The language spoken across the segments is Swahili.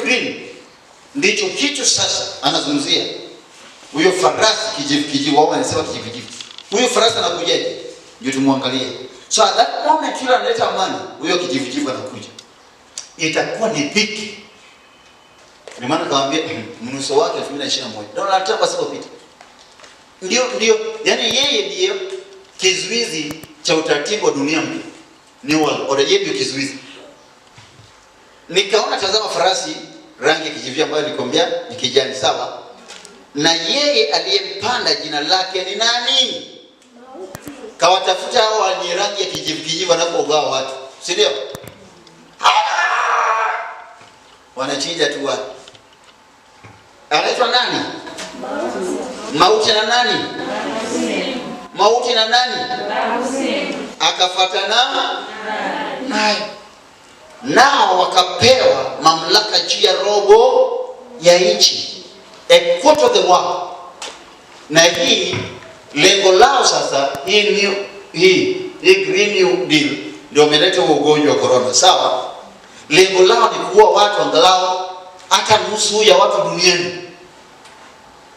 green ndicho kitu sasa anazungumzia. Huyo farasi kijivu wao anasema kijivu. Huyo farasi anakujaje? Ndio tumwangalie. So at that moment yule analeta amani, huyo kijivu anakuja. Itakuwa ni piki. Ni maana kaambia mnuso wake 2021. Donald Trump asipopita. Ndio, yani yeye ndiye kizuizi cha utaratibu wa dunia mpya. Ni wale ndio kizuizi. Nikaona tazama farasi rangi ya kijivu ambayo nilikwambia ni kijani, sawa? Na yeye aliyempanda jina lake ni nani? Kawatafuta hao wenye rangi ya kijivu wanapogawa watu, si ndio? Wanachinja tu watu. Anaitwa nani? Mauti na nani? Mauti na nani? Akafuatana naye. Nao wakapewa mamlaka juu ya robo ya nchi, a quarter of the world. Na hii lengo lao sasa, hii Green New Deal ndio umeleta ugonjwa wa corona, sawa? Lengo lao ni kuua watu angalau hata nusu ya watu duniani.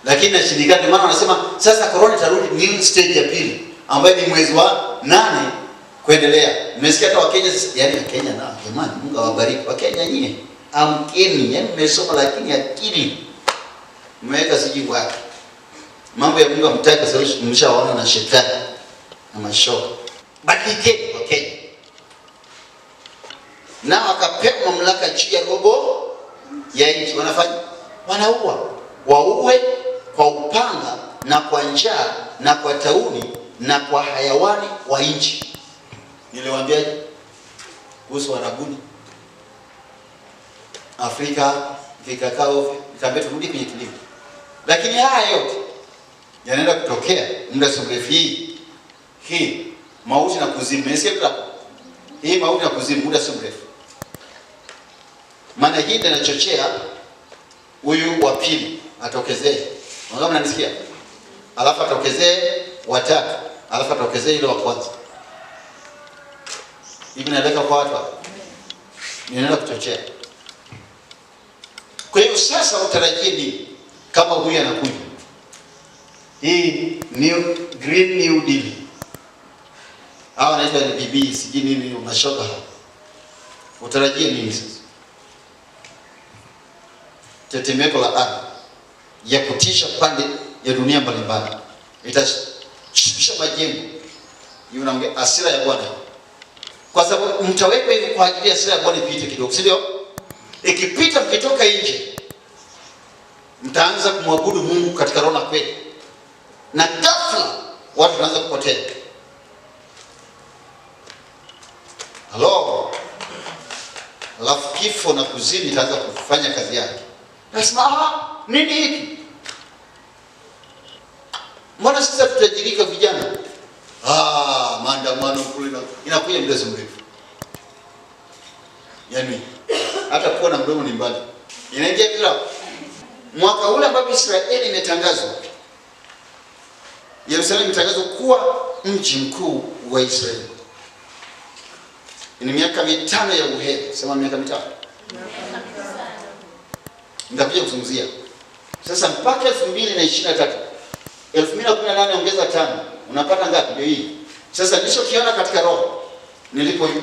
Lakini nashindikana, maana wanasema sasa corona itarudi new stage ya pili ambayo ni mwezi wa 8 kuendelea. Nimesikia hata Wakenya, yani Wakenya na jamani, Mungu awabariki Wakenya nyie. Amkeni, yani mmesoma lakini akili mmeweka siji wapi. Mambo ya Mungu amtaka sasa mmeshaona na shetani na mashoka. Badilike Wakenya. Na wakapewa mamlaka juu ya robo ya nchi. Wanafanya waue kwa upanga na kwa njaa na kwa tauni na kwa hayawani wa nchi. Niliwaambiaje kuhusu Warabuni Afrika vikakao, nikamwambia turudi kwenye kilimo. Lakini haya yote yanaenda kutokea muda mrefu. Hii mauti na kuzimu, mmesikia? Hii mauti na kuzimu muda mrefu. Maana hii ndio inachochea huyu wa pili atokezee. Unajua mnanisikia? Alafu atokezee watatu, alafu atokezee ile wa kwanza. Hivi naeleka kwa watu hapa. Ninaenda kuchochea. Kwa hiyo sasa utarajie nini kama huyu anakuja? Hii Green New Deal. Hawa wanaitwa BB, siji nini unashoka hapa. Utarajie nini sasa? Tetemeko la ardhi ya kutisha pande ya dunia mbalimbali. Itashusha majengo. Hiyo naongea hasira ya Bwana. Kwa sababu mtaweka hivi kwa ajili ya hasira ya Bwana ipite kidogo, si ndio? Ikipita mkitoka nje, mtaanza kumwabudu Mungu katika roho na kweli. Na ghafla watu wanaanza kupotea. Halo. Alafu kifo na kuzimu itaanza kufanya kazi yake. Nasema nini hiki? Mbona sasa tutajirika vijana? Maandamano kule inakuja muda mrefu. Yaani hata kuwa na mdomo ni mbali. Inaingia bila mwaka ule ambapo Israeli imetangazwa. Yerusalemu imetangazwa kuwa mji mkuu wa Israeli. Ni miaka 5 ya uheri. Sema miaka 5. Nitakuja kuzungumzia. Sasa mpaka 2023. 2018 ongeza 5. Unapata ngapi? Ndio hii. Sasa nilichokiona katika roho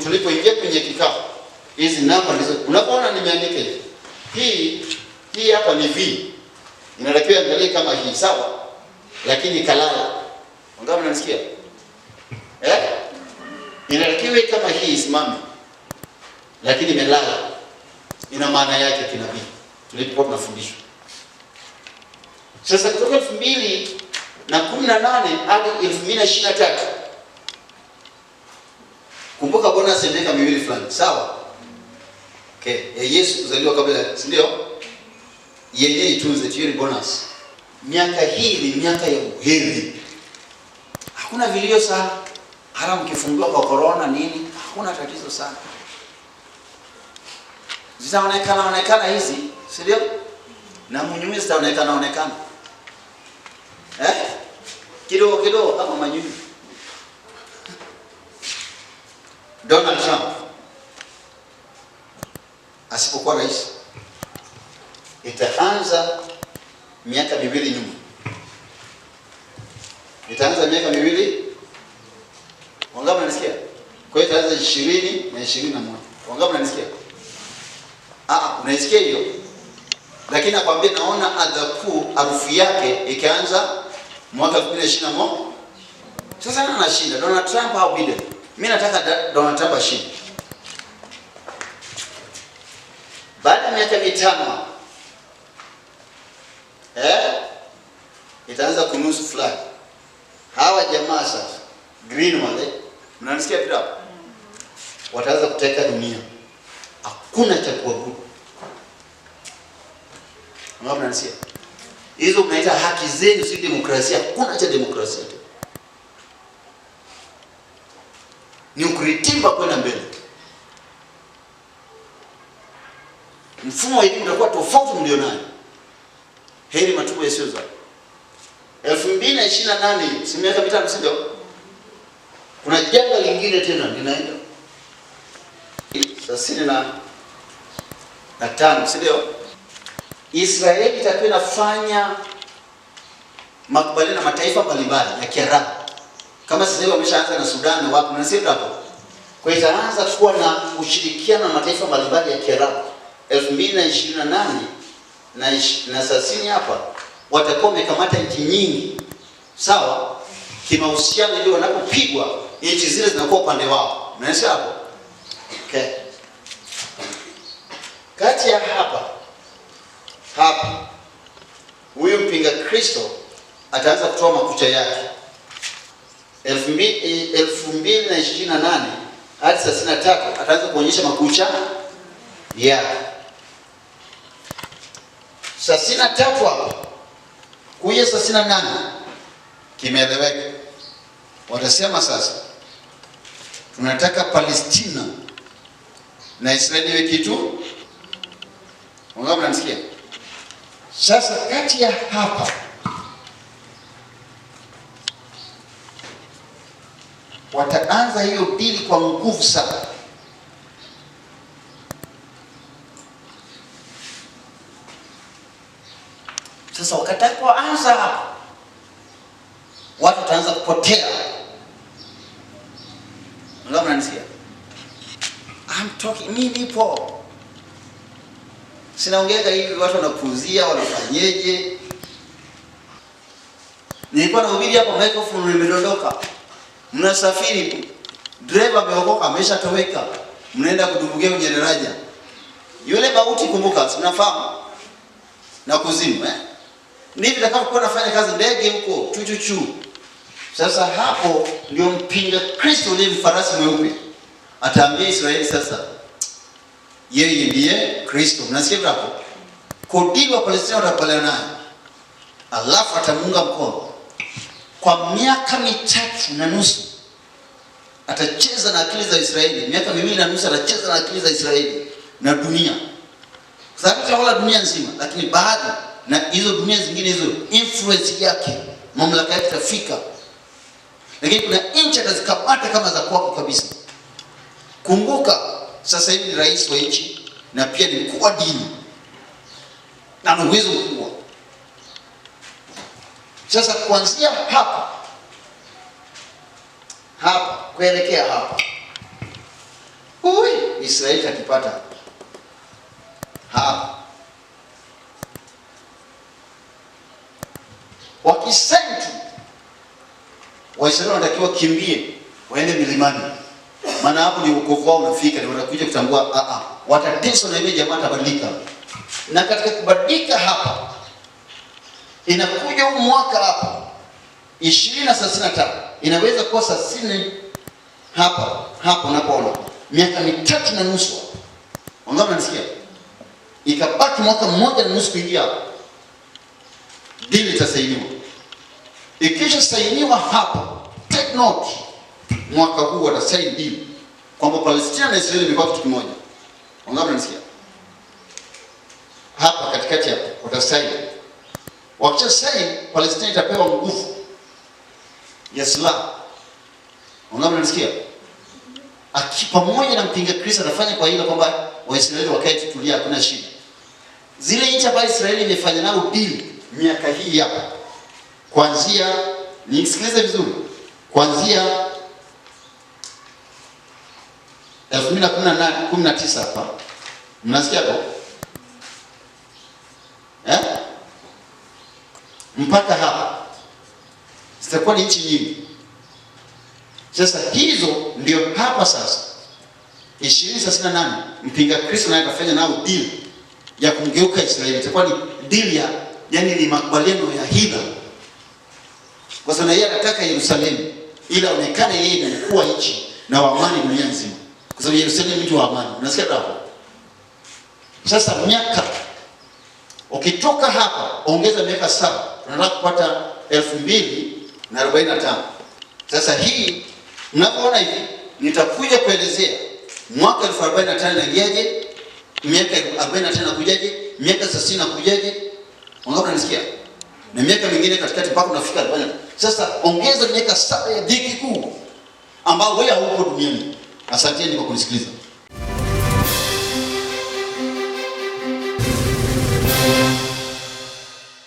tulipoingia kwenye kikao. Hizi namba ndizo unapoona nimeandika hivi. Hii hapa ni V. Inatakiwa angalie kama hii, sawa? Lakini kalala. Wangapi mnanisikia? Inatakiwa kama hii isimame. Lakini imelala. Ina maana yake kinabii. Tulipokuwa tunafundishwa. Sasa kutoka 2018 hadi 2023. Kumbuka Bwana asemeka miwili fulani, sawa? Okay, Yesu kuzaliwa kabla, si ndio? Yeye itunze tioni bonus. Miaka hii ni miaka ya uheri. Hakuna vilio sana. Hata mkifungua kwa corona nini, hakuna tatizo sana. Zitaonekana hizi, si ndio? Na mnyunyu zitaonekana. Kidogo kama manyunyu. Donald Trump asipokuwa rais itaanza miaka 2 nyuma. Itaanza miaka 2. Wangapi mnanisikia? Kwa hiyo itaanza 20 na 21. Wangapi mnanisikia? Unaisikia hiyo? Lakini nakwambia naona adha kuu harufu yake ikaanza mwaka 2021. Sasa nani anashinda? Donald Trump au Biden? Mimi nataka Donald Trump ashinde. Baada ya miaka 5 itaanza kunusu flag. Hawa jamaa sasa green wale, mnanisikia pia? Wataanza kuteka dunia. Hakuna cha kuabudu. Mnanisikia? Hizo mnaita haki zenu, si demokrasia. Hakuna cha demokrasia. Ni ukiritimba kwenda mbele. Mfumo wa elimu utakuwa tofauti mlionayo. Heri matubu yasiyoza. 2028 si miaka 5 sio? Kuna janga lingine tena linaenda. 65 sio? Israeli itakuwa inafanya makubaliano na mataifa mbalimbali ya Kiarabu. Kama sasa hivi wameshaanza na Sudan na wapi, mnasikia hapo. Kwa hiyo itaanza kuwa na ushirikiano na mataifa mbalimbali ya Kiarabu. 2028 na 30 hapa watakuwa wamekamata nchi nyingi. Sawa? Kimahusiano ili wanapopigwa nchi zile zinakuwa upande wao. Mnasikia hapo? Okay. Kati ya hapa huyu mpinga Kristo ataanza kutoa makucha yake. 2028 hadi 33 ataanza kuonyesha makucha yake. 33 hapo kuja 38 kimeeleweka. Watasema sasa tunataka Palestina na Israeli iwe kitu. Wangapi mnanisikia? Sasa kati ya hapa wataanza hiyo dili kwa nguvu sana. Sasa wakatakapoanza hapa watu wataanza kupotea. Wangapi mnanisikia? Mimi nipo. Sinaongea hivi watu wanapuuzia, wanafanyeje? Nilikuwa nahubiri hapa, microphone imedondoka. Mnasafiri, driver ameokoka, ameshatoweka. Mnaenda kudumbukia kwenye daraja. Yule mauti, kumbuka, mnafahamu? Na kuzimu, Ndivyo tutakapokuwa nafanya kazi ndege huko, chuchuchu. Sasa hapo ndio mpinga Kristo yule mfarasi mweupe ataambia Israeli sasa yeye ndiye Kristo. Mnasikia hapo? Kodi wa Palestina watakubaliana naye. Alafu atamunga mkono. Kwa miaka 3.5 atacheza na akili za Israeli. Miaka 2.5 atacheza na akili za Israeli na dunia. Sasa atawala dunia nzima, lakini baadhi na hizo dunia zingine hizo influence yake, mamlaka yake itafika. Lakini kuna nchi atazikamata kama za kwako kabisa. Kumbuka sasa hivi ni rais wa nchi na pia ni mkuu wa dini na ana uwezo mkubwa. Sasa kuanzia hapa kuelekea hapa, Israeli atakipata hapa. Wakisentu Waisraeli wanatakiwa kimbie waende milimani. Maana hapo ni wokovu wao unafika, ni watakuja kutambua watateswa na ile jamaa tabadilika. Na katika kubadilika hapa inakuja huu mwaka hapa 2035 inaweza kuwa 60 hapa unapoona miaka 3.5. Wangapi mnasikia? Ikabaki mwaka 1.5 kuingia hapa. Dili itasainiwa. Ikisha sainiwa hapa, take note, mwaka huu watasaini dili kwamba Palestina na Israeli imekuwa kitu kimoja. Wangapi mnasikia? Hapa katikati hapa watasaini. Wakisha saini, Palestina itapewa nguvu ya silaha. Wangapi mnasikia? Pamoja na mpinga Kristo atafanya kwa hilo kwamba Waisraeli wakae tutulia, hakuna shida. zile nchi ambazo Israeli imefanya nao deal miaka hii hapa, kuanzia, nisikilize vizuri, kuanzia 2019 hapa, mnasikia hapo mpaka hapa zitakuwa ni nchi nyingi. Sasa hizo ndio hapa sasa 2038 mpinga Kristo naye akafanya nao deal ya kumgeuka Israeli. Itakuwa ni deal ya, yani ni makubaliano ya hila, kwa sababu yeye anataka Yerusalemu ili aonekane yeye ndiye mkuu wa nchi na wa amani dunia nzima, kwa sababu Yerusalemu ni mji wa amani. Unasikia hapo? Sasa miaka ukitoka hapa ongeza miaka 7 unataka kupata 2045. Sasa hii mnapoona hivi, nitakuja kuelezea mwaka 1045 inaingiaje, miaka 45 kujaje, miaka 60 kujaje. Ungaona nisikia? Na miaka mingine katikati mpaka unafika 40. Sasa ongeza miaka 7 ya dhiki kuu ambao wewe hauko duniani. Asanteni kwa kunisikiliza.